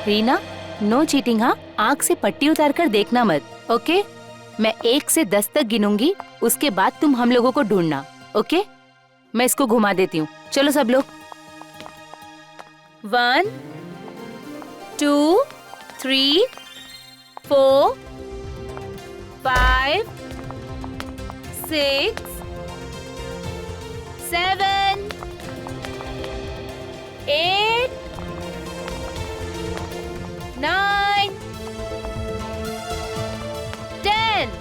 Reena, no cheating हाँ। आँख से पट्टी उतार कर देखना मत, ओके? मैं 1 से 10 तक गिनूंगी, उसके बाद तुम हम लोगों को ढूंढना, ओके? मैं इसको घुमा देती हूँ। चलो सब लोग। 1 2 3 4 5 6 7 8 9 10।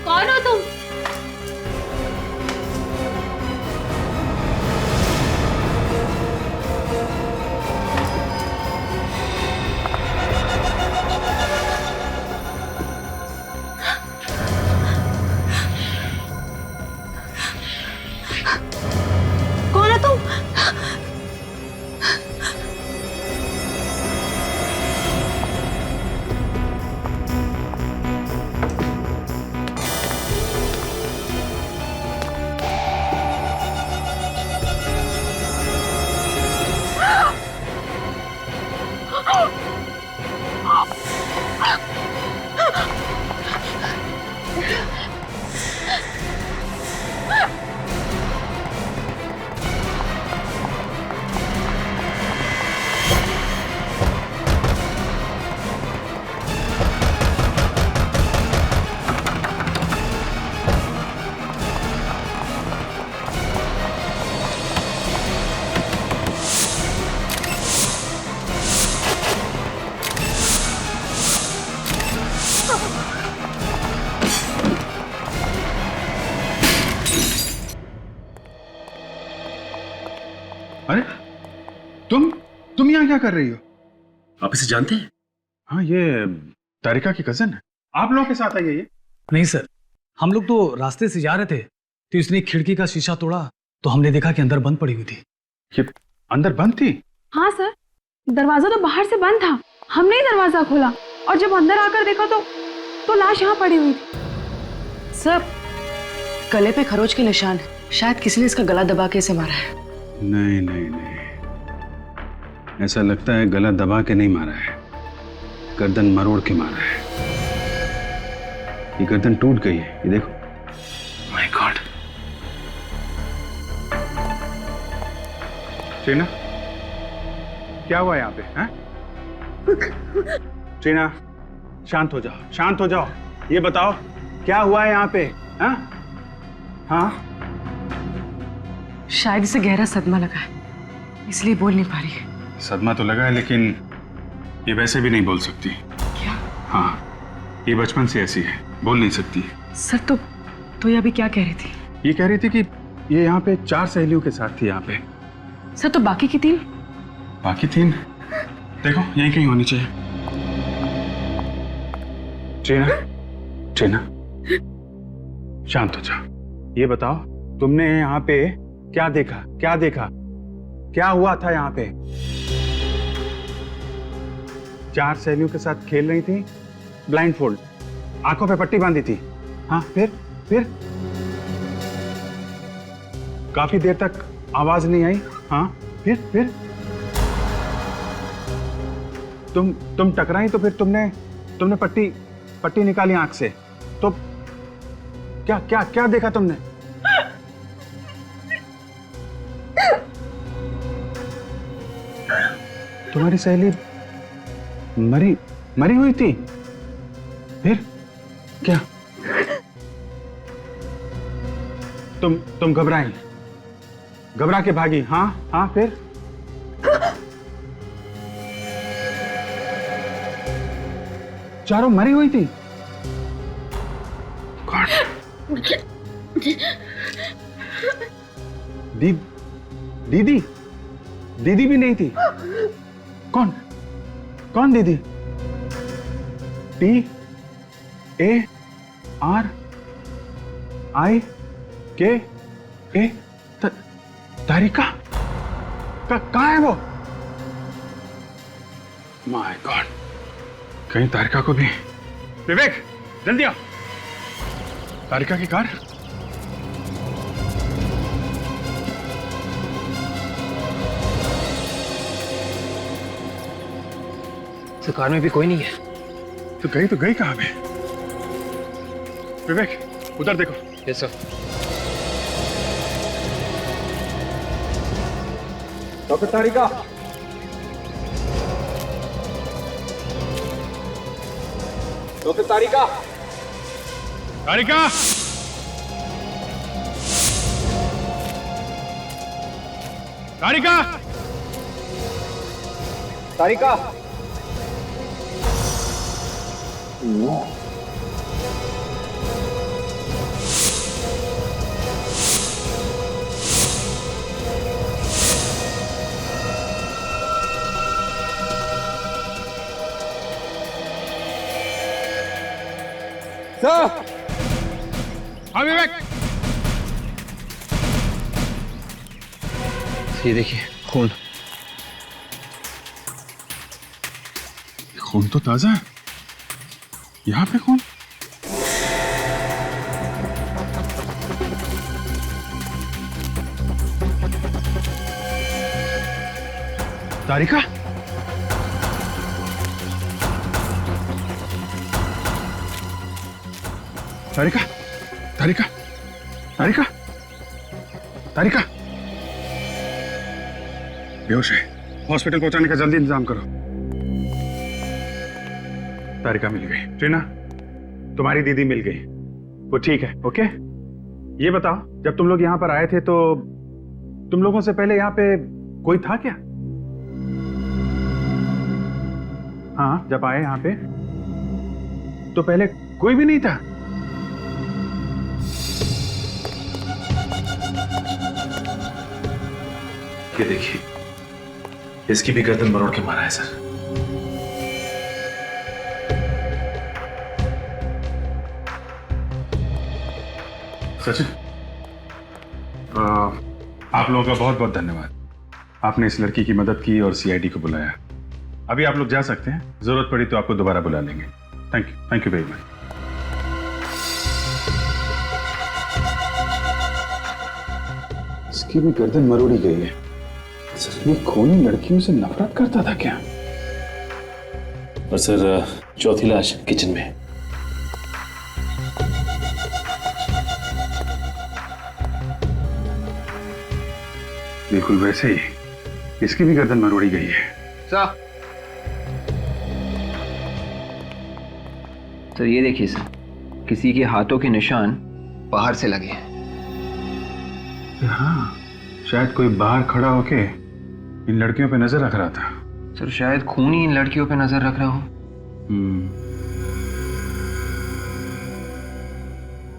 कौन हो तुम? कौन हो तुम? अरे तुम यहाँ क्या कर रही हो? आप इसे जानते हैं? हाँ, ये तारिका की कजन है। आप लोगों के साथ आई है ये? नहीं सर, हम लोग तो रास्ते से जा रहे थे तो इसने खिड़की का शीशा तोड़ा तो हमने देखा कि अंदर बंद पड़ी हुई थी। ये अंदर बंद थी? हाँ सर, दरवाजा तो बाहर से बंद था, हमने ही दरवाजा खोला और जब अंदर आकर देखा तो लाश यहाँ पड़ी हुई थी। सर, गले पे खरोच के निशान है, शायद किसी ने इसका गला दबा के इसे मारा है। नहीं नहीं नहीं, ऐसा लगता है गला दबा के नहीं मारा है, गर्दन मरोड़ के मारा है। ये गर्दन टूट गई है, ये देखो। My God. टीना, क्या हुआ यहाँ पे? हैं? टीना, शांत हो जाओ, शांत हो जाओ। ये बताओ क्या हुआ है यहाँ पे? हाँ हाँ, शायद इसे गहरा सदमा लगा है, इसलिए बोल नहीं पा रही है। सदमा तो लगा है, लेकिन ये वैसे भी नहीं बोल सकती। क्या? हाँ, ये बचपन से ऐसी है, बोल नहीं सकती। सर तो ये अभी क्या कह रही थी? ये कह रही थी कि ये यहाँ पे 4 सहेलियों के साथ थी यहाँ पे। सर, तो बाकी की 3? बाकी 3 देखो यहीं कहीं होनी चाहिए। टीना, शांत हो जाओ। ये बताओ तुमने यहाँ पे क्या देखा? क्या हुआ था यहाँ पे? 4 सहेलियों के साथ खेल रही थी, ब्लाइंडफोल्ड, आंखों पे पट्टी बांधी थी। हाँ, फिर काफी देर तक आवाज नहीं आई। हाँ, फिर तुम टकराई तो फिर तुमने पट्टी निकाली आंख से, तो क्या क्या क्या देखा तुमने? तुम्हारी सहेली मरी मरी हुई थी? फिर क्या? तुम घबराई, घबरा के भागी? हाँ हाँ, फिर? चारों मरी हुई थी? कौन? दीदी? दीदी भी नहीं थी? कौन? कौन दीदी? TARIKA? तारिका? कहाँ है वो? माय गॉड, कहीं तारिका को भी। विवेक, जल्दी आओ। तारिका की कार? तो कार में भी कोई नहीं है। तो गई कहाँ पे? विवेक, उधर देखो। Yes sir. डॉक्टर तारिका, डॉक्टर तारिका, तारिका, तारिका, तारिका। सर। हाँ विवेक, ये देखिए खून। खून तो ताजा है। यहाँ पे खून? तारिका? तारिका, तारिका, तारिका, तारिका बेहोश है। हॉस्पिटल पहुंचाने का जल्दी इंतजाम करो। तारिका मिल गई। ट्रीना, तुम्हारी दीदी मिल गई, वो ठीक है। ओके, ये बताओ, जब तुम लोग यहाँ पर आए थे तो तुम लोगों से पहले यहाँ पे कोई था क्या? हाँ, जब आए यहाँ पे तो पहले कोई भी नहीं था? ये देखिए, इसकी भी गर्दन मरोड़ के मारा है सर। सचिन, आप लोगों का बहुत बहुत धन्यवाद। आपने इस लड़की की मदद की और सीआईडी को बुलाया। अभी आप लोग जा सकते हैं, जरूरत पड़ी तो आपको दोबारा बुला लेंगे। Thank you very much. इसकी भी गर्दन मरोड़ी गई है। ये खूनी लड़कियों से नफरत करता था क्या? और सर, चौथी लाश किचन में। बिल्कुल वैसे ही इसकी भी गर्दन मरोड़ी गई है। सर ये देखिए सर, किसी के हाथों के निशान बाहर से लगे हैं। हाँ, शायद कोई बाहर खड़ा होके इन लड़कियों पे नजर रख रहा था। सर शायद खून ही इन लड़कियों पे नजर रख रहा हो।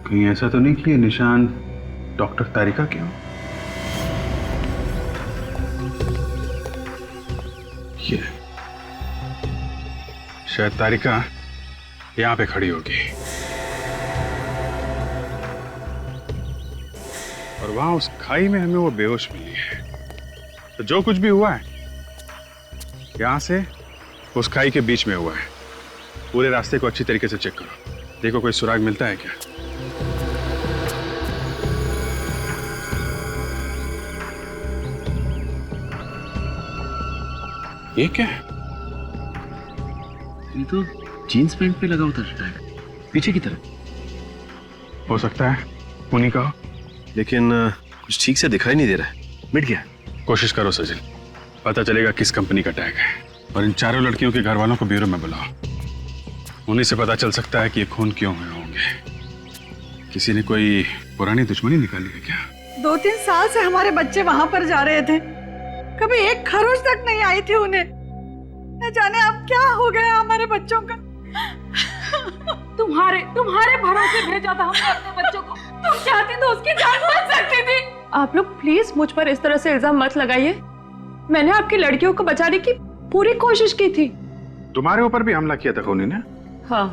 कहीं ऐसा तो नहीं कि ये निशान डॉक्टर तारिका के हो? ये शायद तारिका यहां पे खड़ी होगी और वहां उस खाई में हमें वो बेहोश मिली है। तो जो कुछ भी हुआ है यहां से उस खाई के बीच में हुआ है। पूरे रास्ते को अच्छी तरीके से चेक करो, देखो कोई सुराग मिलता है क्या। ये क्या है? ये तो जीन्स पैंट पे लगा होता है, पीछे की तरफ। हो सकता है उन्हीं का हो। लेकिन कुछ ठीक से दिखाई नहीं दे रहा है। मिट गया। कोशिश करो सचिन, पता चलेगा किस कंपनी का टैग है। और इन चारों लड़कियों के घर वालों को ब्यूरो में बुलाओ, उन्हीं से पता चल सकता है कि ये खून क्यों हुए होंगे। किसी ने कोई पुरानी दुश्मनी निकाली है क्या? 2-3 साल से हमारे बच्चे वहां पर जा रहे थे, कभी एक खरोच तक नहीं आई थी उन्हें। न जाने अब क्या हो गया हमारे बच्चों का। तुम्हारे भरोसे भेजा था हमने अपने बच्चों को। तुम चाहती तो उसकी जान बच सकती थी। आप लोग प्लीज मुझ पर इस तरह से इल्जाम मत लगाइए। मैंने आपकी लड़कियों को बचाने की पूरी कोशिश की थी। तुम्हारे ऊपर भी हमला किया था खूनी ने? हाँ,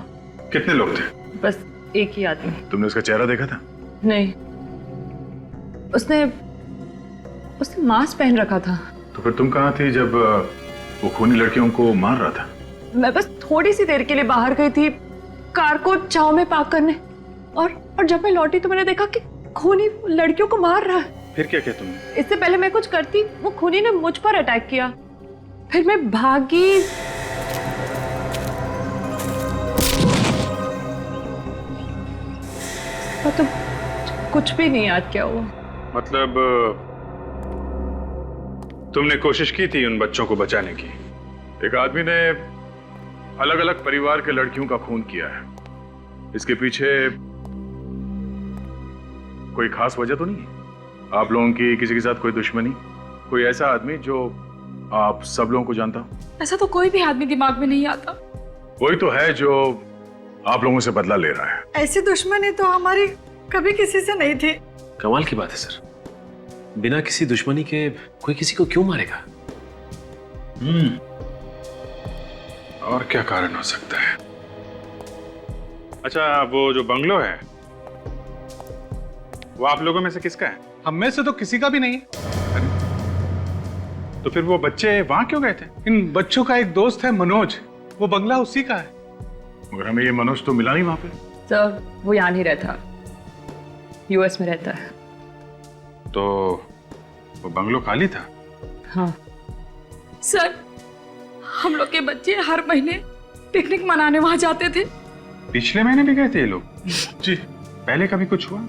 कितने लोग थे? बस एक ही आदमी। तुमने उसका चेहरा देखा था? नहीं, उसने मास्क पहन रखा था। तो फिर तुम कहाँ थी जब वो खूनी लड़कियों को मार रहा था? मैं बस थोड़ी सी देर के लिए बाहर गई थी कार को छांव में पार्क करने, और जब मैं लौटी तो मैंने देखा कि खूनी लड़कियों को मार रहा है। फिर क्या किया तुमने? इससे पहले मैं कुछ करती, वो खूनी ने मुझ पर अटैक किया। फिर मैं भागी। तो कुछ भी नहीं याद क्या हुआ। मतलब तुमने कोशिश की थी उन बच्चों को बचाने की? एक आदमी ने अलग अलग परिवार के लड़कियों का खून किया है, इसके पीछे कोई खास वजह तो नहीं है? आप लोगों की किसी के साथ कोई दुश्मनी? कोई ऐसा आदमी जो आप सब लोगों को जानता हो? ऐसा तो कोई भी आदमी दिमाग में नहीं आता। वही तो है जो आप लोगों से बदला ले रहा है। ऐसी दुश्मनी तो हमारी कभी किसी से नहीं थी। कमाल की बात है सर, बिना किसी दुश्मनी के कोई किसी को क्यों मारेगा? और क्या कारण हो सकता है? अच्छा, वो जो बंगलो है वो आप लोगों में से किसका है? हम में से तो किसी का भी नहीं है। तो फिर वो बच्चे वहां क्यों गए थे? इन बच्चों का एक दोस्त है मनोज, वो बंगला उसी का है। मगर हमें ये मनोज तो मिला नहीं वहां पे। सर, वो यहाँ नहीं रहता, यूएस में रहता है। तो वो बंगलो खाली था? हाँ सर, हम लोग के बच्चे हर महीने पिकनिक मनाने वहां जाते थे। पिछले महीने भी गए थे ये लोग? जी। पहले कभी कुछ हुआ?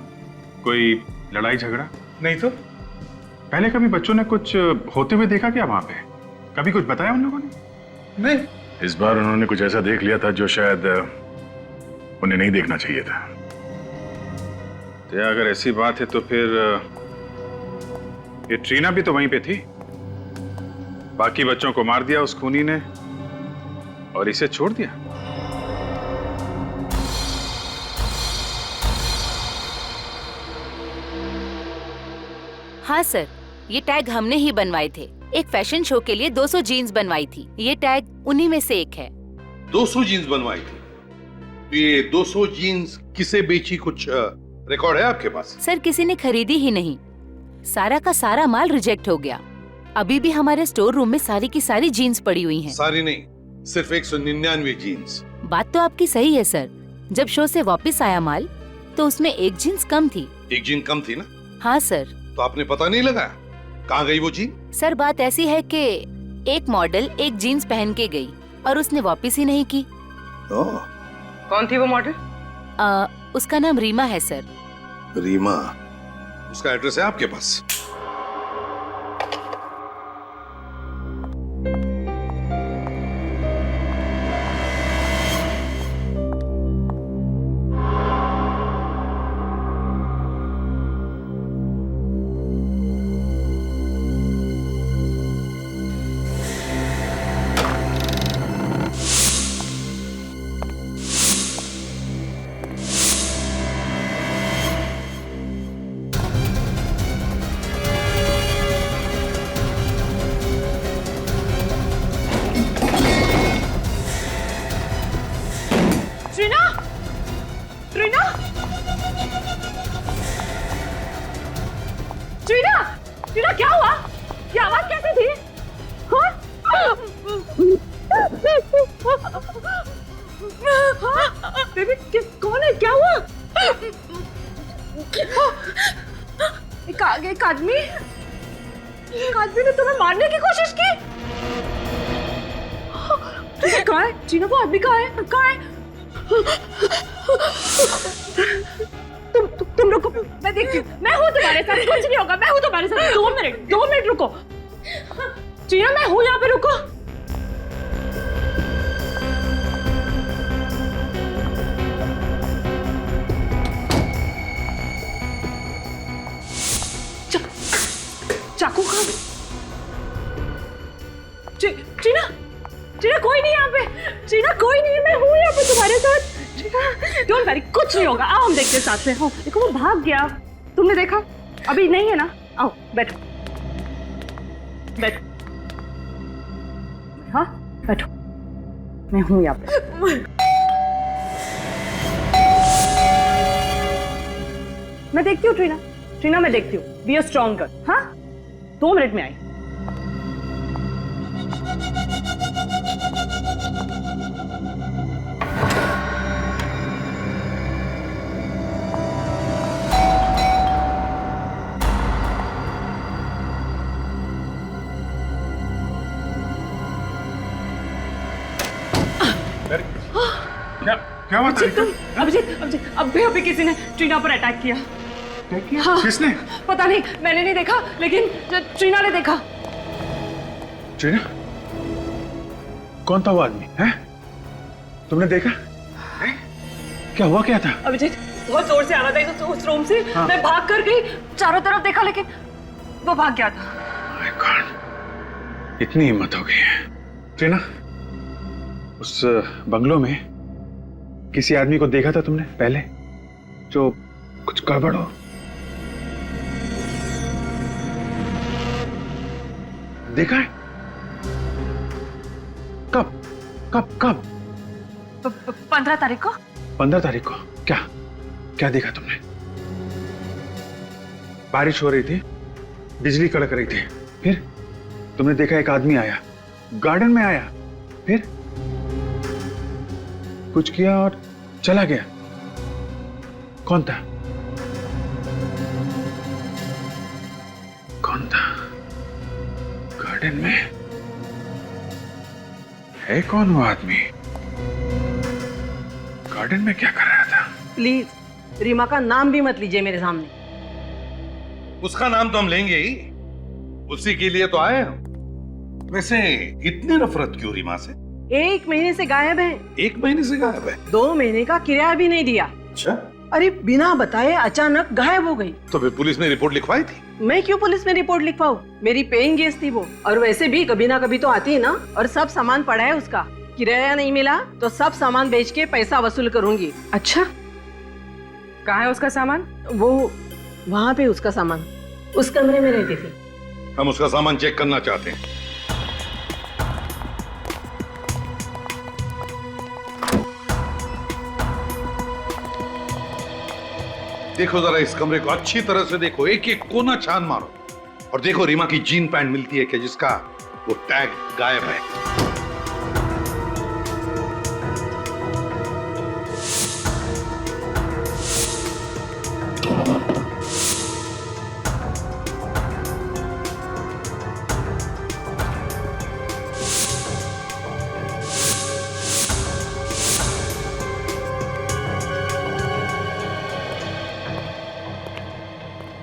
कोई लड़ाई झगड़ा? नहीं तो। पहले कभी बच्चों ने कुछ होते हुए देखा क्या वहां पे? कभी कुछ बताया उन लोगों ने? नहीं। इस बार उन्होंने कुछ ऐसा देख लिया था जो शायद उन्हें नहीं देखना चाहिए था। तो अगर ऐसी बात है तो फिर ये ट्रीना भी तो वहीं पे थी। बाकी बच्चों को मार दिया उस खूनी ने और इसे छोड़ दिया। हाँ सर, ये टैग हमने ही बनवाए थे। एक फैशन शो के लिए 200 जीन्स बनवाई थी। ये टैग उन्हीं में से एक है। 200 जीन्स बनवाई थी? तो ये 200 जीन्स किसे बेची, कुछ रिकॉर्ड है आपके पास? सर, किसी ने खरीदी ही नहीं। सारा का सारा माल रिजेक्ट हो गया। अभी भी हमारे स्टोर रूम में सारी की सारी जीन्स पड़ी हुई हैं। सारी नहीं, सिर्फ 199 जीन्स। बात तो आपकी सही है सर। जब शो से वापस आया माल तो उसमें एक जीन्स कम थी। एक जीन कम थी ना? हाँ सर। तो आपने पता नहीं लगाया कहाँ गई वो जीन? सर, बात ऐसी है कि एक मॉडल एक जीन्स पहन के गई और उसने वापस ही नहीं की। कौन थी वो मॉडल? उसका नाम रीमा है सर। रीमा? उसका एड्रेस है आपके पास? ट्रीना, क्या हुआ? ये आवाज कैसी थी? बेबी, कौन है? क्या हुआ? एक आदमी ने तुम्हें मारने की कोशिश की। कहाँ है? ट्रीना, वो आदमी कहाँ है? होगा, मैं हूँ तुम्हारे साथ। 2 मिनट रुको। ट्रीना, मैं हूँ यहाँ पे, रुको। चाकू कहाँ? ट्रीना, ट्रीना कोई नहीं यहाँ पे। ट्रीना कोई नहीं है, मैं हूँ यहाँ पे तुम्हारे साथ। ट्रीना, डोंट वरी, कुछ नहीं होगा। आओ हम देखते हैं साथ में। हो देखो, वो भाग गया। तुमने देखा? अभी नहीं है ना? आओ बैठो, बैठो। हाँ बैठो, मैं हूँ यहाँ पे। मैं देखती हूँ ट्रीना, ट्रीना मैं देखती हूँ। Be a strong girl. हाँ 2 मिनट में आई। क्या हुआ? अभिजीत, अभी किसी ने ट्रीना पर अटैक किया। हाँ, किसने? पता नहीं, मैंने नहीं देखा, लेकिन ट्रीना ने देखा। ट्रीना? कौन था वो आदमी? है? तुमने देखा? है? क्या हुआ, क्या था? अभिजीत, बहुत जोर से आ रहा था उस रूम से। हाँ। मैं भाग कर गई, चारों तरफ देखा, लेकिन वो भाग गया था। My God, इतनी हिम्मत हो गई है। ट्रीना, उस बंगलों में किसी आदमी को देखा था तुमने पहले, जो कुछ गड़बड़ हो? देखा है? कब कब कब? 15 तारीख को। 15 तारीख को? क्या क्या देखा तुमने? बारिश हो रही थी, बिजली कड़क रही थी, फिर तुमने देखा एक आदमी आया, गार्डन में आया, फिर कुछ किया और चला गया। कौन था? कौन था? गार्डन में है कौन वो आदमी? गार्डन में क्या कर रहा था? प्लीज रीमा का नाम भी मत लीजिए मेरे सामने। उसका नाम तो हम लेंगे ही, उसी के लिए तो आए हम। वैसे इतनी नफरत क्यों रीमा से? 1 महीने से गायब है। 1 महीने से गायब है? 2 महीने का किराया भी नहीं दिया। अच्छा, अरे बिना बताए अचानक गायब हो गई। तो फिर पुलिस में रिपोर्ट लिखवाई थी? मैं क्यों पुलिस में रिपोर्ट लिखवाऊं? मेरी पेइंग गेस्ट थी वो, और वैसे भी कभी ना कभी तो आती है ना। और सब सामान पड़ा है उसका, किराया नहीं मिला तो सब सामान बेच के पैसा वसूल करूंगी। अच्छा, कहाँ है उसका सामान? वो वहाँ पे उसका सामान उस कमरे में रहती थी। हम उसका सामान चेक करना चाहते हैं। देखो जरा इस कमरे को अच्छी तरह से देखो, एक एक कोना छान मारो, और देखो रीमा की जीन पैंट मिलती है कि जिसका वो टैग गायब है।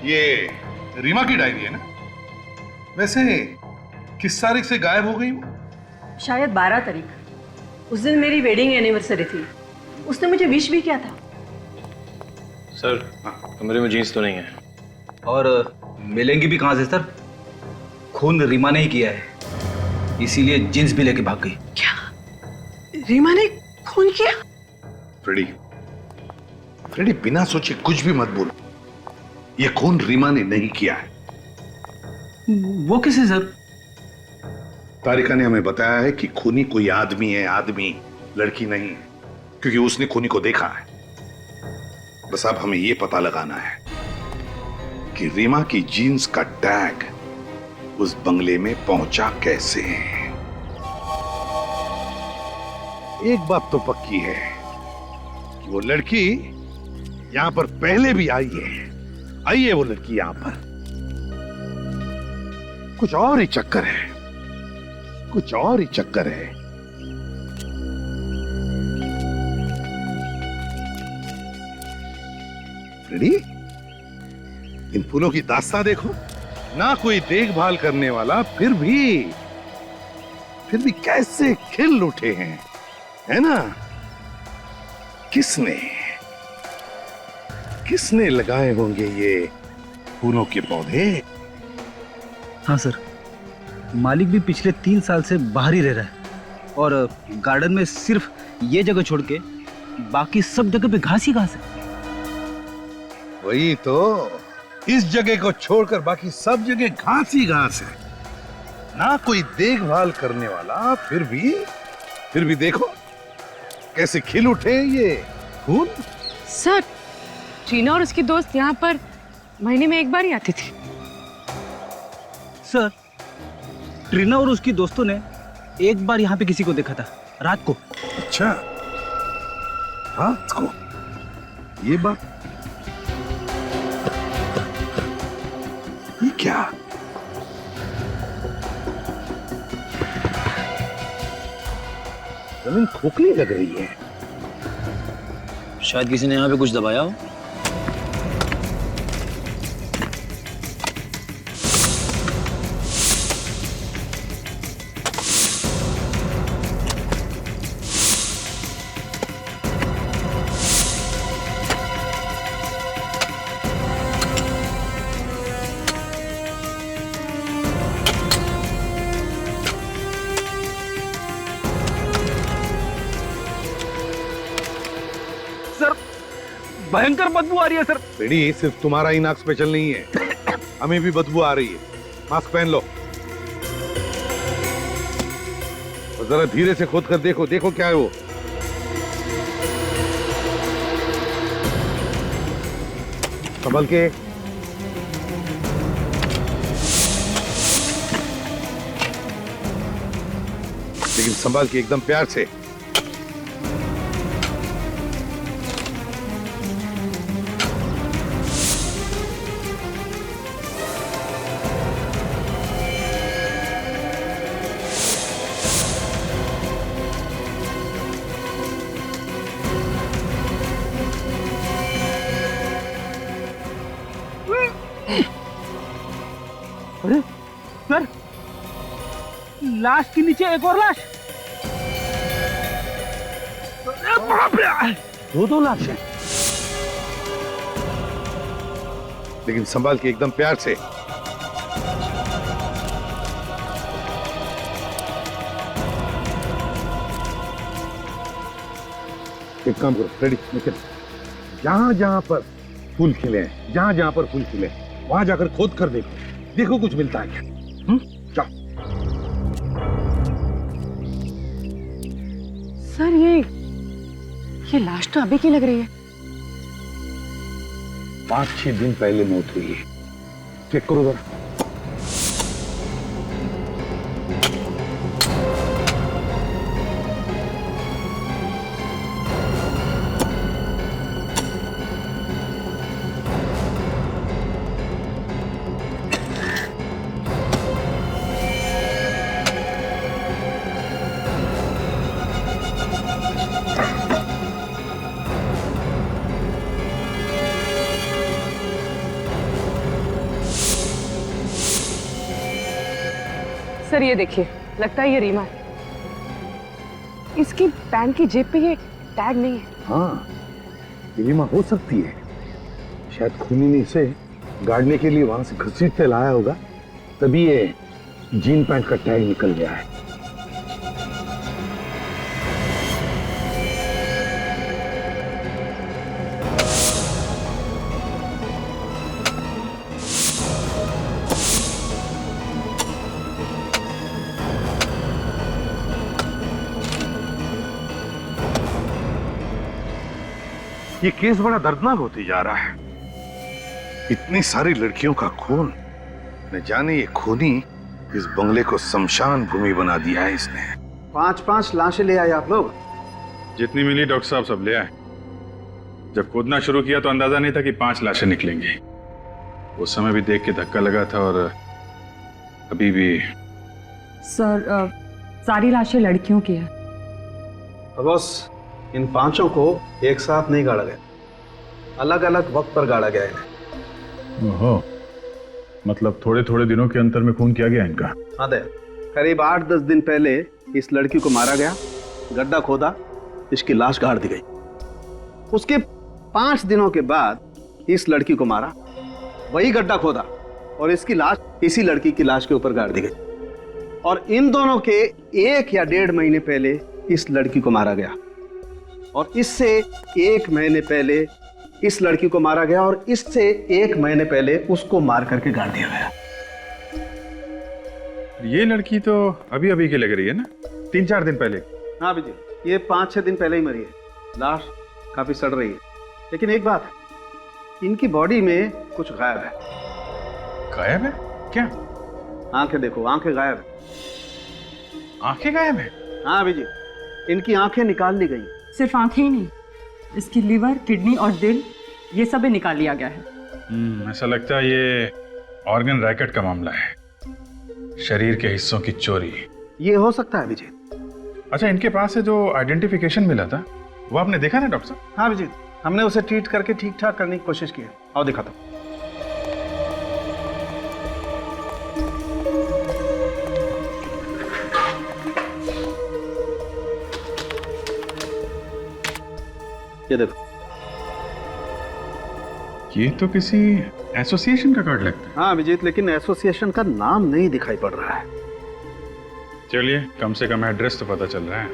ये रीमा की डायरी है ना? वैसे किस तारीख से गायब हो गई वो? शायद 12 तारीख। उस दिन मेरी वेडिंग एनिवर्सरी थी, उसने मुझे विश भी किया था। सर, कमरे में जीन्स तो नहीं है। और मिलेंगी भी कहां से सर? खून रीमा ने ही किया है, इसीलिए जींस भी लेके भाग गई। क्या रीमा ने खून किया? फ्रेडी, फ्रेडी बिना सोचे कुछ भी मत बोलो। ये खून रीमा ने नहीं किया है। वो किसे सर? तारिका ने हमें बताया है कि खूनी कोई आदमी है, आदमी, लड़की नहीं, क्योंकि उसने खूनी को देखा है। बस अब हमें यह पता लगाना है कि रीमा की जीन्स का टैग उस बंगले में पहुंचा कैसे। एक बात तो पक्की है कि वो लड़की यहां पर पहले भी आई है वो लड़की यहां पर। कुछ और ही चक्कर है, कुछ और ही चक्कर है। फ्रेडी, इन फूलों की दास्तां देखो, ना कोई देखभाल करने वाला, फिर भी कैसे खिल उठे हैं, है ना? किसने लगाए होंगे ये फूलों के पौधे? हाँ सर, मालिक भी पिछले 3 साल से बाहर ही रह रहा है और गार्डन में सिर्फ ये जगह छोड़ के बाकी सब जगह पे घास ही घास है। वही तो, इस जगह को छोड़कर बाकी सब जगह घास ही घास है, ना कोई देखभाल करने वाला, फिर भी देखो कैसे खिल उठे ये फूल। सर, टीना और उसकी दोस्त यहाँ पर महीने में एक बार ही आती थी। सर, ट्रीना और उसकी दोस्तों ने एक बार यहाँ पे किसी को देखा था रात को। अच्छा, रात को? ये बात, ये क्या? जमीन खोखली लग रही है। शायद किसी ने यहाँ पे कुछ दबाया हो। भयंकर बदबू आ रही है सर। बेड़ी, सिर्फ तुम्हारा ही नाक स्पेशल नहीं है, हमें भी बदबू आ रही है। मास्क पहन लो और जरा धीरे से खोद कर देखो, देखो क्या है वो। संभल के। लेकिन संभाल के, एकदम प्यार से। अरे सर, लाश के नीचे एक और लाश। दो लाश हैं। लेकिन संभाल के, एकदम प्यार से। एक काम करो रेडी, निकल। जहां जहां पर फूल खिले हैं, जहां जहां पर फूल खिले हैं, वहां जाकर खोद कर देखो, देखो कुछ मिलता है क्या। जाओ। सर, ये लाश तो अभी की लग रही है। 5-6 दिन पहले मौत हुई है। चेक करो जरा। सर, ये देखिए, लगता है ये रीमा है। इसकी पैंट की जेब पे ये टैग नहीं है। हाँ, रीमा हो सकती है। शायद खूनी ने इसे गाड़ने के लिए वहां से घसीटते लाया होगा, तभी ये जीन पैंट का टैग निकल गया है। ये केस बड़ा दर्दनाक होती जा रहा है। इतनी सारी लड़कियों का खून, न जाने ये खूनी इस बंगले को शमशान भूमि बना दिया है इसने। 5-5 लाशें ले आए आप लोग? जितनी मिली डॉक्टर साहब सब ले आए। जब खोदना शुरू किया तो अंदाजा नहीं था कि 5 लाशें निकलेंगी। उस समय भी देख के धक्का लगा था और अभी भी। सर, सारी लाशें लड़कियों की है। बॉस, इन 5 को एक साथ नहीं गाड़ा गया, अलग अलग वक्त पर गाड़ा गया इन्हें। ओहो, मतलब थोड़े थोड़े दिनों के अंतर में खून किया गया इनका। हाँ दे, करीब 8-10 दिन पहले इस लड़की को मारा गया, गड्ढा खोदा, इसकी लाश गाड़ दी गई। उसके 5 दिनों के बाद इस लड़की को मारा, वही गड्ढा खोदा और इसकी लाश इसी लड़की की लाश के ऊपर गाड़ दी गई। और इन दोनों के 1 या 1.5 महीने पहले इस लड़की को मारा गया और इससे 1 महीने पहले इस लड़की को मारा गया और इससे 1 महीने पहले उसको मार करके गाड़ दिया गया। ये लड़की तो अभी अभी की लग रही है ना, 3-4 दिन पहले। हाँ जी, ये 5-6 दिन पहले ही मरी है, लाश काफी सड़ रही है। लेकिन एक बात है, इनकी बॉडी में कुछ गायब है। गायब है? क्या? आंखें देखो, आंखें गायब है। आंखें गायब है? हाँ अभिजीत, इनकी आंखें निकाल ली गई। सिर्फ आंखें ही नहीं, इसकी लीवर, किडनी और दिल, ये सब भी निकाल लिया गया है। ऐसा लगता है ये ऑर्गन रैकेट का मामला है, शरीर के हिस्सों की चोरी। ये हो सकता है अभिजीत। अच्छा, इनके पास से जो आइडेंटिफिकेशन मिला था वो आपने देखा ना डॉक्टर साहब? हाँ अभिजीत, हमने उसे ट्रीट करके ठीक ठाक करने की कोशिश की है। आओ दिखाता हूं। ये देखो, ये तो किसी एसोसिएशन का कार्ड लगता है। हाँ अभिजीत, लेकिन एसोसिएशन का नाम नहीं दिखाई पड़ रहा है। चलिए, कम से कम एड्रेस तो पता चल रहा है।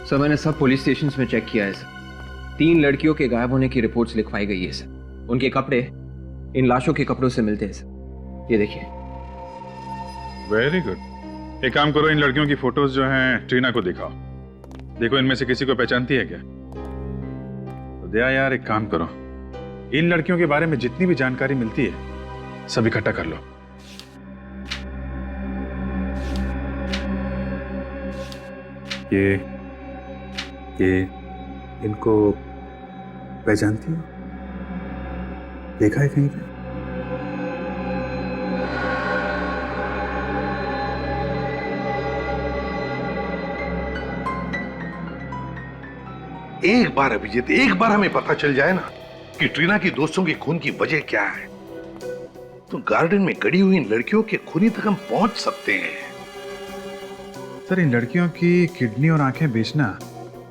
सर मैंने सब पुलिस स्टेशन में चेक किया है सर। 3 लड़कियों के गायब होने की रिपोर्ट्स लिखवाई गई है सर। उनके कपड़े इन लाशों के कपड़ों से मिलते हैं सर। ये देखिए। Very good. एक काम करो, इन लड़कियों की फोटोज जो हैं ट्रीना को दिखाओ। देखो इनमें से किसी को पहचानती है क्या? तो दया यार, एक काम करो, इन लड़कियों के बारे में जितनी भी जानकारी मिलती है सब इकट्ठा कर लो। ये इनको पहचानती हो? देखा है कहीं पे? एक बार अभिजीत, एक बार हमें पता चल जाए ना कि ट्रीना की दोस्तों के खून की वजह क्या है, तो गार्डन में गड़ी हुई इन लड़कियों के खूनी तक हम पहुंच सकते हैं। सर, इन लड़कियों की किडनी और आंखें बेचना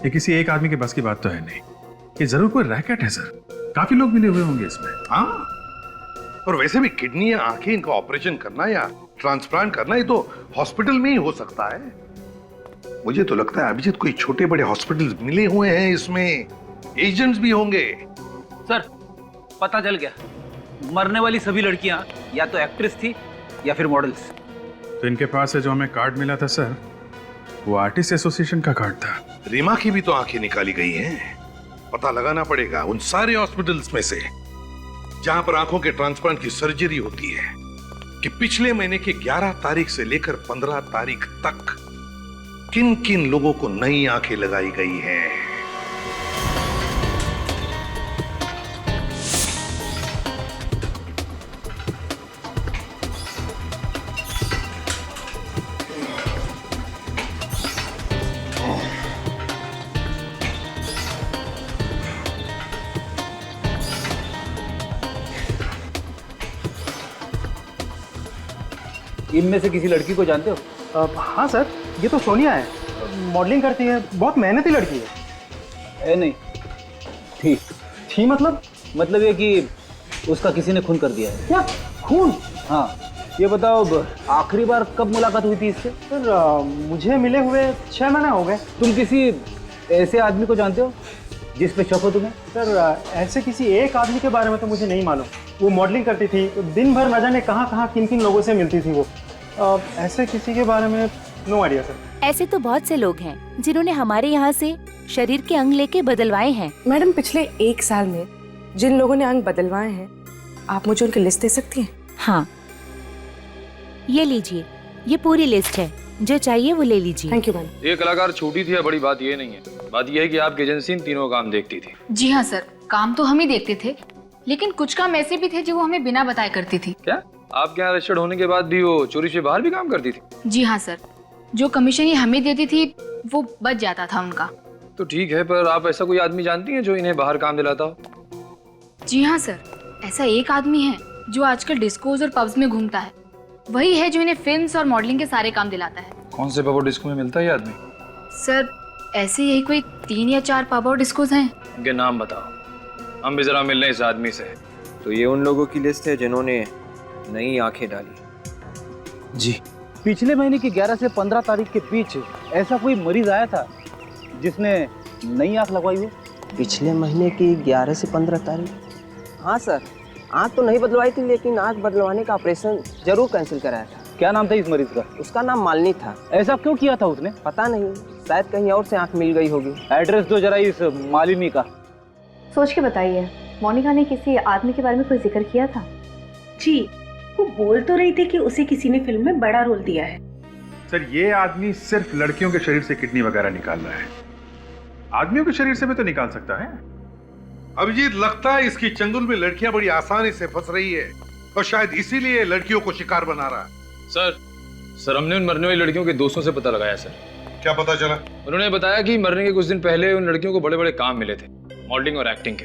ये किसी एक आदमी के बस की बात तो है नहीं। ये जरूर कोई रैकेट है सर, काफी लोग मिले हुए होंगे इसमें। हाँ, और वैसे भी किडनी या आंखें इनका ऑपरेशन करना या ट्रांसप्लांट करना ये तो हॉस्पिटल में ही हो सकता है। मुझे तो लगता है अभिजीत कोई छोटे बड़े हॉस्पिटल मिले हुए हैं, इसमें एजेंट्स भी होंगे। सर पता चल गया, मरने वाली सभी लड़कियां या तो एक्ट्रेस थी या फिर मॉडल्स। तो इनके पास से जो हमें कार्ड मिला था सर, वो आर्टिस्ट एसोसिएशन का कार्ड था। रीमा की भी तो आंखें निकाली गई हैं। पता लगाना पड़ेगा उन सारे हॉस्पिटल्स में से जहां पर आंखों के ट्रांसप्लांट की सर्जरी होती है कि पिछले महीने के 11 तारीख से लेकर 15 तारीख तक किन किन लोगों को नई आंखें लगाई गई हैं। इनमें से किसी लड़की को जानते हो? हाँ सर, ये तो सोनिया है, मॉडलिंग करती है, बहुत मेहनती लड़की है। नहीं ठीक थी मतलब ये कि उसका किसी ने खून कर दिया है। क्या खून? हाँ, ये बताओ आखिरी बार कब मुलाकात हुई थी इससे? सर मुझे मिले हुए 6 महीने हो गए। तुम किसी ऐसे आदमी को जानते हो जिस पे शक हो तुम्हें? सर ऐसे किसी एक आदमी के बारे में तो मुझे नहीं मालूम। वो मॉडलिंग करती थी तो दिन भर न जाने कहाँ किन किन लोगों से मिलती थी वो। ऐसे किसी के बारे में नो आइडिया सर। ऐसे तो बहुत से लोग हैं जिन्होंने हमारे यहाँ से शरीर के अंग लेके बदलवाए हैं। मैडम, पिछले 1 साल में जिन लोगों ने अंग बदलवाए हैं, आप मुझे उनकी लिस्ट दे सकती हैं? हाँ, ये लीजिए, ये पूरी लिस्ट है, जो चाहिए वो ले लीजिए। Thank you madam. ये कलाकार छोटी थी, बड़ी बात ये नहीं है। बात ये है कि आपकी एजेंसी इन तीनों काम देखती थी। जी हाँ सर, काम तो हम ही देखते थे, लेकिन कुछ काम ऐसे भी थे जो वो हमें बिना बताए करती थी। क्या आपके यहाँ रजिस्टर्ड होने के बाद भी वो चोरी से बाहर भी काम करती थी? जी हाँ सर, जो कमीशन ये हमें देती थी वो बच जाता था उनका। तो ठीक है, पर आप ऐसा कोई आदमी जानती हैं जो इन्हें बाहर काम दिलाता हो? जी हाँ सर, ऐसा एक आदमी है जो आजकल डिस्कोज और पब्स में घूमता है। वही है जो इन्हें फिल्म्स और मॉडलिंग के सारे काम दिलाता है। कौन से पब और डिस्को में मिलता है ये आदमी? सर ऐसे यही कोई 3 या 4 पब और डिस्कोज हैं। उनके नाम बताओ, हम भी जरा मिल रहे हैं इस आदमी से। तो ये उन लोगों की लिस्ट है जिन्होंने नई आंखें डाली। जी। पिछले महीने की 11 से 15 तारीख के बीच ऐसा कोई मरीज आया था जिसने नई आंख लगवाई हो? पिछले महीने की 11 से 15 तारीख? हाँ सर, आंख तो नहीं बदलवाई थी, लेकिन आंख बदलवाने का ऑपरेशन जरूर कैंसिल कराया था। क्या नाम था इस मरीज का? उसका नाम मालिनी था। ऐसा क्यों किया था उसने? पता नहीं, शायद कहीं और से आंख मिल गई होगी। एड्रेस दो जरा इस मालिनी का। सोच के बताइए, मोनिका ने किसी आदमी के बारे में कोई जिक्र किया था? जी, वो बोल तो रही थी कि उसे किसी ने फिल्म में बड़ा रोल दिया है। सर, ये आदमी सिर्फ लड़कियों के शरीर से किडनी वगैरह निकाल रहा है, आदमियों के शरीर से भी तो निकाल सकता है। अभिजीत, लगता है इसकी चंगुल में लड़कियां बड़ी आसानी से फंस रही है और शायद इसीलिए लड़कियों को शिकार बना रहा है। सर हमने उन मरने वाली लड़कियों के दोस्तों से पता लगाया सर। क्या पता चला? उन्होंने बताया कि मरने के कुछ दिन पहले उन लड़कियों को बड़े बड़े काम मिले थे, मॉडलिंग और एक्टिंग के।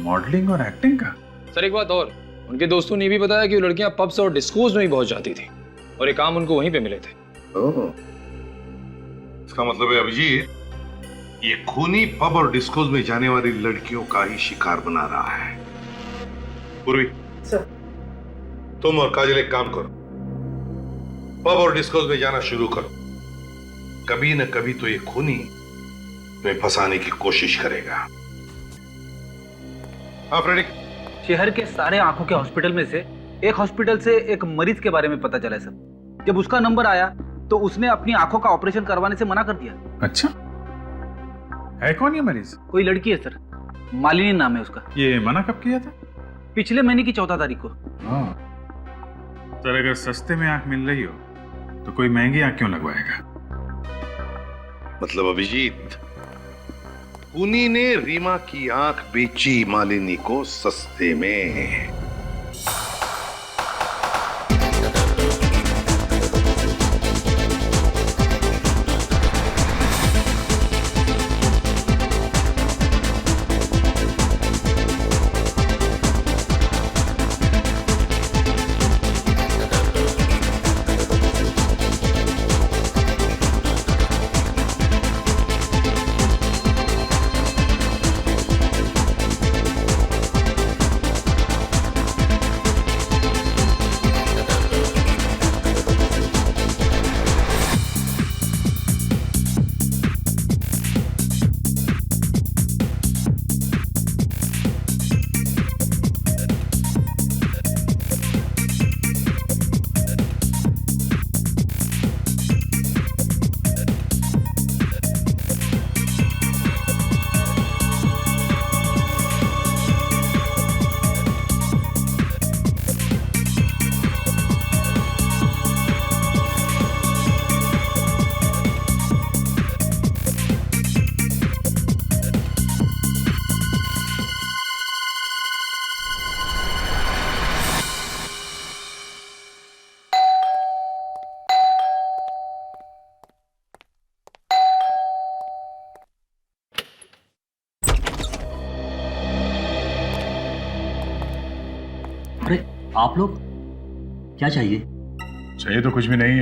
मॉडलिंग और एक्टिंग का? सर एक बात और, उनके दोस्तों ने भी बताया कि वो लड़कियां पब्स और डिस्कोज में भी बहुत जाती थी और ये काम उनको वहीं पे मिले थे। इसका मतलब है अभिजीत, ये खूनी पब और डिस्कोज में जाने वाली लड़कियों का ही शिकार बना रहा है। पूर्वी सर, तुम और काजल एक काम करो, पब और डिस्कोज में जाना शुरू करो। कभी न कभी तो ये खूनी तुम्हें फंसाने की कोशिश करेगा। हाँ फ्रेडिक। शहर के सारे आंखों के हॉस्पिटल में से एक हॉस्पिटल से एक मरीज के बारे में पता चला सर। जब उसका नंबर आया तो उसने अपनी आंखों का ऑपरेशन करवाने से मना कर दिया। अच्छा, है कौन ये मरीज? कोई लड़की है सर, मालिनी नाम है उसका। ये मना कब किया था? पिछले महीने की 14 तारीख को। सर, अगर सस्ते में आंख मिल रही हो तो कोई महंगी आंख क्यों लगवाएगा? मतलब अभिजीत, खूनी ने रीमा की आंख बेची मालिनी को सस्ते में। अरे आप लोग, क्या चाहिए? चाहिए तो कुछ भी नहीं,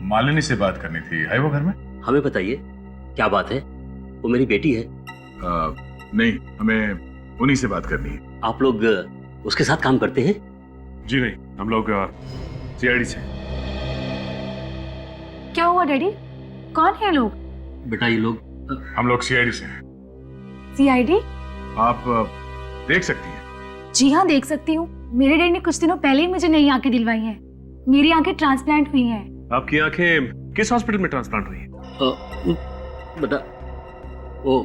मालिनी से बात करनी थी। है वो घर में? हमें बताइए, क्या बात है? वो मेरी बेटी है। नहीं, हमें उन्हीं से बात करनी है। आप लोग उसके साथ काम करते हैं? जी नहीं, हम लोग सीआईडी से। क्या हुआ डैडी? कौन है लोग? बेटा ये लोग, हम लोग सीआईडी से हैं। सीआईडी? आप देख सकती हैं। जी हाँ, देख सकती हूँ। मेरे डैडी ने कुछ दिनों पहले ही मुझे नई आंखें दिलवाई हैं। मेरी आंखें ट्रांसप्लांट हुई हैं। आपकी आंखें किस हॉस्पिटल में ट्रांसप्लांट हुई हैं? बेटा वो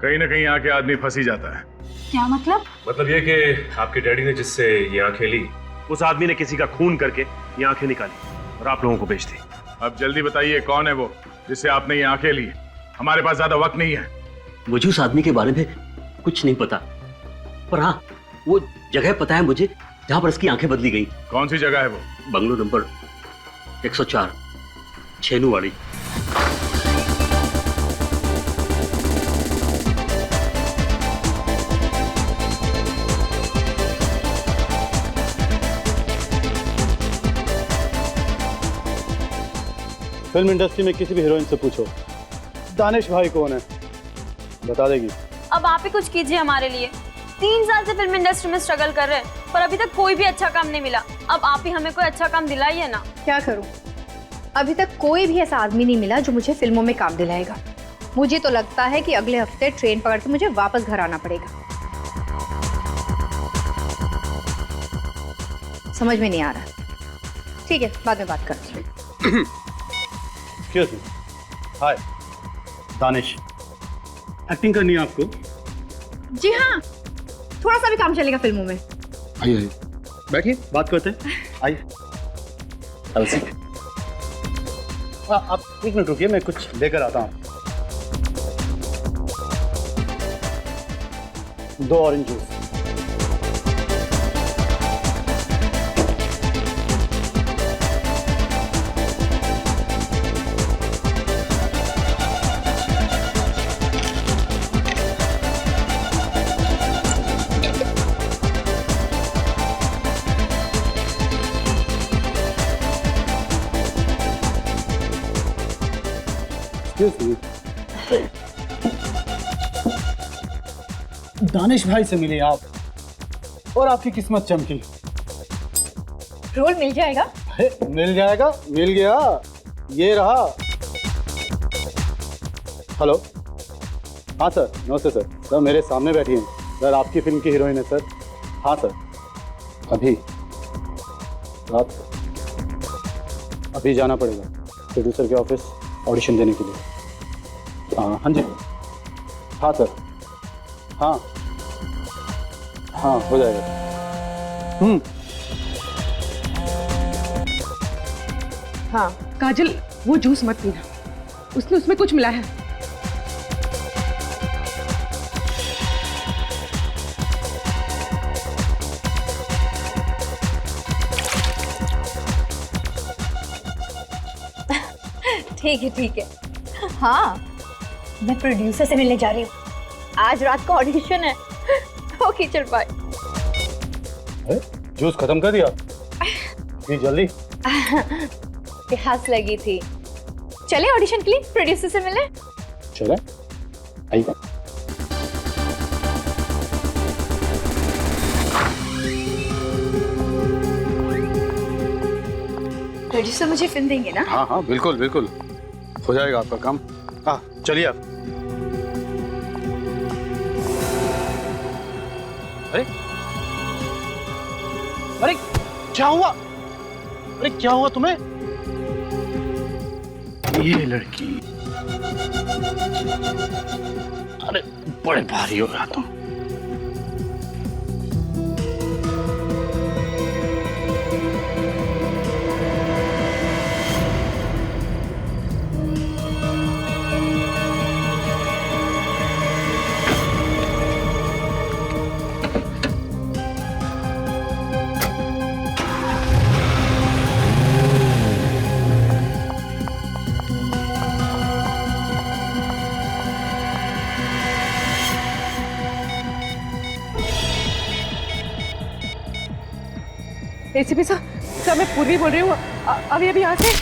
कहीं ना कहीं आके आदमी फंस ही जाता है। क्या मतलब? मतलब ये कि आपके डैडी ने जिससे ये आंखें ली, उस आदमी ने किसी का खून करके ये आंखें निकाली और आप लोगों को बेच दी। अब जल्दी बताइए, कौन है वो जिससे आपने ये आंखें ली? हमारे पास ज्यादा वक्त नहीं है। मुझे उस आदमी के बारे में कुछ नहीं पता, पर हाँ वो जगह पता है मुझे जहां पर इसकी आंखें बदली गई। कौन सी जगह है वो? Bungalow number 104, छेनूवाड़ी। फिल्म इंडस्ट्री में किसी भी हीरोइन से पूछो दानिश भाई कौन है, बता देगी। अब आप ही कुछ कीजिए हमारे लिए। 3 साल से फिल्म इंडस्ट्री में स्ट्रगल कर रहे हैं पर अभी तक कोई भी अच्छा काम नहीं मिला। अब आप ही हमें कोई अच्छा काम दिलाइए ना। क्या करूं? अभी तक कोई भी ऐसा आदमी नहीं मिला जो मुझे फिल्मों में काम दिलाएगा। मुझे तो लगता है कि अगले हफ्ते ट्रेन पकड़ के मुझे वापस घर आना पड़ेगा। समझ में नहीं आ रहा। ठीक है, बाद में बात करते हैं। Excuse me. Hi Danish, acting करनी है आपको? जी हाँ, थोड़ा सा भी काम चलेगा फिल्मों में। आइए बैठिए, बात करते हैं। आइए। आप 1 मिनट रुकिए, मैं कुछ लेकर आता हूँ। 2 ऑरेंज जूस। दानिश भाई से मिले आप और आपकी किस्मत चमकी। रोल मिल जाएगा? मिल जाएगा, मिल गया, ये रहा। हेलो, हाँ सर, नमस्ते सर। सर मेरे सामने बैठी हैं सर, आपकी फिल्म की हीरोइन है सर। हाँ सर, अभी रात अभी जाना पड़ेगा प्रोड्यूसर के ऑफिस ऑडिशन देने के लिए। हाँ जी, हाँ सर, हाँ हाँ हो जाएगा। हाँ काजल, वो जूस मत पीना, उसने उसमें कुछ मिला है। ठीक है। हाँ, मैं प्रोड्यूसर से मिलने जा रही हूँ। आज रात का ऑडिशन है तो की चल पाए। जूस खत्म कर दिया? जी जल्दी। प्यास लगी थी। चले ऑडिशन के लिए प्रोड्यूसर से मिले। चले, आइए। प्रोड्यूसर मुझे फिल्म देंगे ना? हाँ हाँ बिल्कुल बिल्कुल, हो जाएगा आपका काम। हाँ चलिए आप। अरे क्या हुआ? अरे क्या हुआ तुम्हें? ये लड़की, अरे बड़े भारी हो रहा तुम। एसीपी सर, मैं पूर्वी बोल रही हूँ। अभी यहाँ से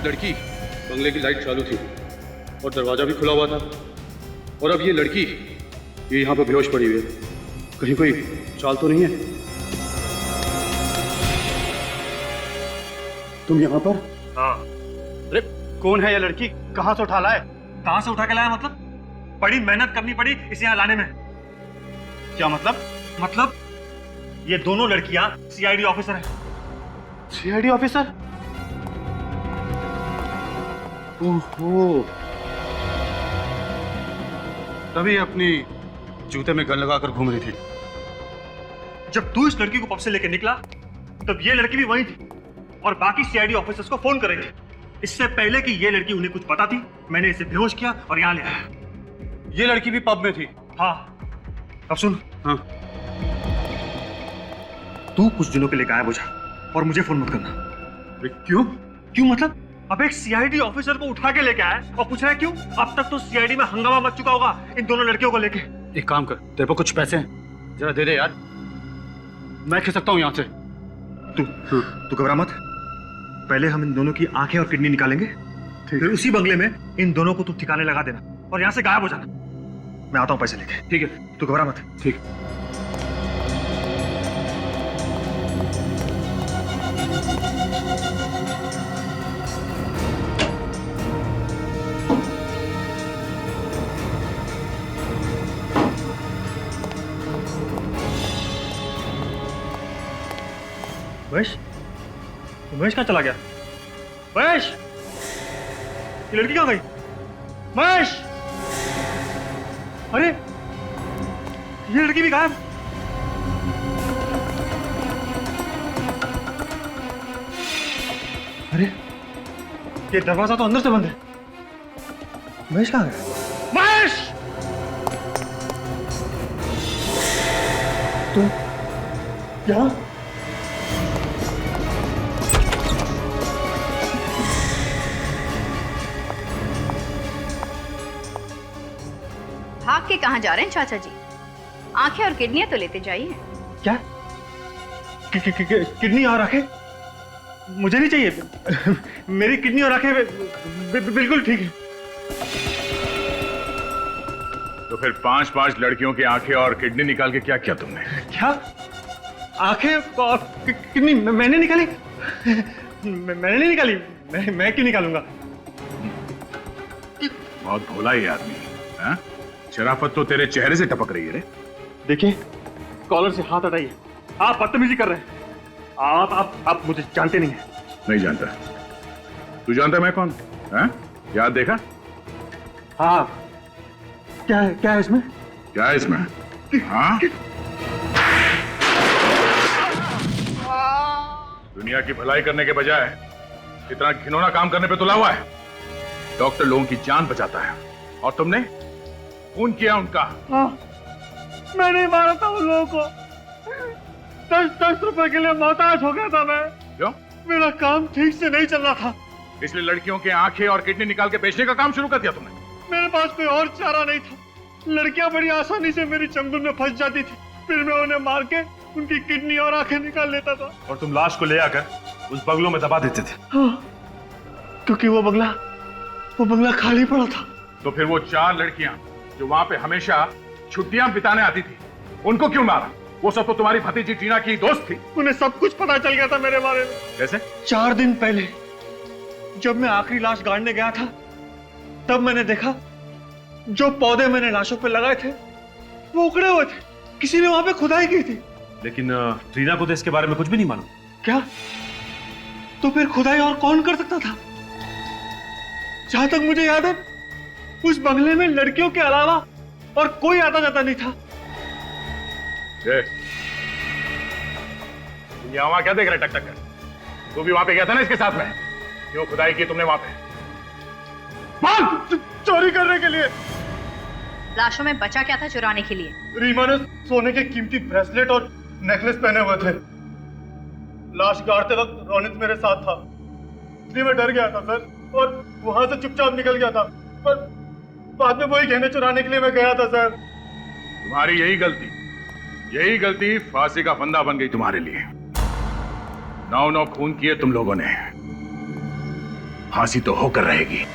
लड़की, बंगले की लाइट चालू थी और दरवाजा भी खुला हुआ था, और अब ये लड़की ये यहाँ पर बेहोश पड़ी हुई है। कहीं कोई चाल तो नहीं है? तुम यहाँ पर? हाँ। अरे कौन है ये लड़की? कहाँ से उठा लाए? कहाँ से उठा के लाया मतलब? बड़ी मेहनत करनी पड़ी इसे यहाँ लाने में। क्या मतलब? मतलब ये दोनों लड़कियां सीआईडी ऑफिसर हैं। CID officer? ओहो, तभी अपनी जूते में गन लगाकर घूम रही थी। जब तू इस लड़की को पब से लेकर निकला तब ये लड़की भी वहीं थी और बाकी सीआईडी ऑफिसर्स को फोन कर रही थी। इससे पहले कि ये लड़की उन्हें कुछ पता थी, मैंने इसे बेहोश किया और यहाँ ले आया। ये लड़की भी पब में थी? हाँ। अब सुन, हाँ, तू कुछ दिनों के लिए गायब हो जा और मुझे फोन मत करना। क्यों? क्यों मतलब? अब एक सीआईडी ऑफिसर को उठा के लेके आया और पूछ रहा है क्यों? अब तक तो सीआईडी में हंगामा मच चुका होगा इन दोनों लड़कियों को लेके। एक काम कर, तेरे पर कुछ पैसे हैं, जरा दे दे यार, मैं खिस सकता हूँ यहाँ से। तू घबरा मत, पहले हम इन दोनों की आंखें और किडनी निकालेंगे, फिर उसी बंगले में इन दोनों को तू ठिकाने लगा देना और यहाँ से गायब हो जाना। मैं आता हूँ पैसे लेके। ठीक है, तू घबरा मत। ठीक। महेश, महेश कहाँ चला गया? महेश, ये लड़की कहाँ गई? महेश, अरे ये लड़की भी गायब। अरे ये दरवाजा तो अंदर से बंद है। महेश कहाँ गया? महेश, तू यहाँ? भाग के कहाँ जा रहे हैं चाचा जी? आंखें और किडनियां तो लेते जाइए। क्या? किडनी और आंखें? मुझे नहीं चाहिए। मेरी किडनी और आंखें बिल्कुल ठीक है। तो फिर 5-5 लड़कियों की आंखें और किडनी निकाल के क्या किया तुमने? क्या? आंखें और किडनी मैंने निकाली? मैंने नहीं निकाली। मैं क्यों निकालूंगा? बहुत भोला ये आदमी है। शराफत तो तेरे चेहरे से टपक रही है रे। देखिए, कॉलर से हाथ हटाइए, आप बदतमीजी कर रहे हैं। आप मुझे जानते नहीं हैं। नहीं जानता। तू जानता मैं कौन? हैं? याद देखा? हाँ। क्या है इसमें? क्या है इसमें? हाँ? दुनिया की भलाई करने के बजाय इतना घिनौना काम करने पे तुला हुआ है। डॉक्टर लोगों की जान बचाता है और तुमने खून किया उनका। हाँ, मैंने मारा था उन लोगों को। 10 रुपए के लिए मोहताज हो गया था मैं। क्यों? मेरा काम ठीक से नहीं चल रहा था, इसलिए लड़कियों के आंखें और किडनी निकाल के बेचने का काम शुरू कर दिया तुमने। मेरे पास कोई और चारा नहीं था। लड़कियां बड़ी आसानी से मेरी चंगुल में फंस जाती थी, फिर मैं उन्हें मार के उनकी किडनी और आंखें निकाल लेता था। और तुम लाश को ले आकर उस बंगलों में दबा देते थे। हाँ, क्योंकि वो बंगला खाली पड़ा था। तो फिर वो 4 लड़कियां जो वहां पे हमेशा छुट्टियां बिताने आती थी, उनको क्यों मारा? वो सब तो तुम्हारी भतीजी टीना की दोस्त थी। उन्हें सब कुछ पता चल गया था मेरे बारे में। कैसे? 4 दिन पहले जब मैं आखिरी लाश गाड़ने गया था, तब मैंने देखा जो पौधे मैंने लाशों पे लगाए थे वो उखड़े हुए थे। किसी ने वहां पे खुदाई की थी। लेकिन टीना को तो इसके बारे में कुछ भी नहीं मालूम। क्या? तो फिर खुदाई और कौन कर सकता था? जहां तक मुझे याद है, उस बंगले में लड़कियों के अलावा और कोई आता जाता नहीं था। वहां क्या देख रहे टक कर? तू भी वहां पे गया था ना इसके साथ में? क्यों खुदाई की तुमने वहां पे? चोरी करने के लिए। लाशों में बचा क्या था चुराने के लिए? रीमा ने सोने के कीमती ब्रेसलेट और नेकलेस पहने हुए थे। लाश गाड़ते वक्त रोनित मेरे साथ था, इसलिए मैं डर गया था सर, और वहां से चुपचाप निकल गया था। पर बाद में वही गहने चुराने के लिए मैं गया था सर। तुम्हारी यही गलती फांसी का फंदा बन गई तुम्हारे लिए। 9 खून किए तुम लोगों ने, फांसी तो होकर रहेगी।